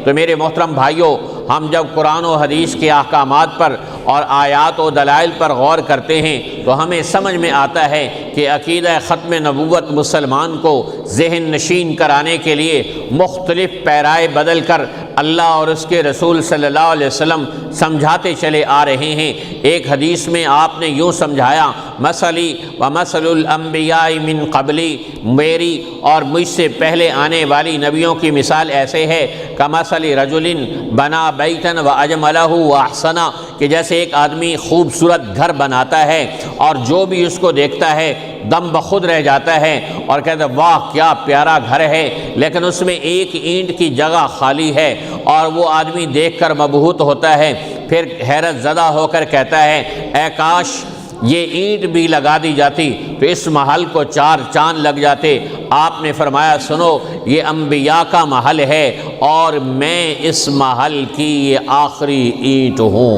تو میرے محترم بھائیوں، ہم جب قرآن و حدیث کے احکامات پر اور آیات و دلائل پر غور کرتے ہیں تو ہمیں سمجھ میں آتا ہے کہ عقیدہ ختم نبوت مسلمان کو ذہن نشین کرانے کے لیے مختلف پیرائے بدل کر اللہ اور اس کے رسول صلی اللہ علیہ وسلم سمجھاتے چلے آ رہے ہیں۔ ایک حدیث میں آپ نے یوں سمجھایا، مثلی و مثل الانبیاء من قبلی، میری اور مجھ سے پہلے آنے والی نبیوں کی مثال ایسے ہے کمثل رجل بنا بیتن و اجملہ و احسنہ، کہ جیسے ایک آدمی خوبصورت گھر بناتا ہے اور جو بھی اس کو دیکھتا ہے دم بخود رہ جاتا ہے اور کہتا ہے واہ کیا پیارا گھر ہے، لیکن اس میں ایک اینٹ کی جگہ خالی ہے اور وہ آدمی دیکھ کر مبہوت ہوتا ہے، پھر حیرت زدہ ہو کر کہتا ہے اے کاش یہ اینٹ بھی لگا دی جاتی تو اس محل کو 4 چاند لگ جاتے۔ آپ نے فرمایا سنو، یہ انبیاء کا محل ہے اور میں اس محل کی یہ آخری اینٹ ہوں۔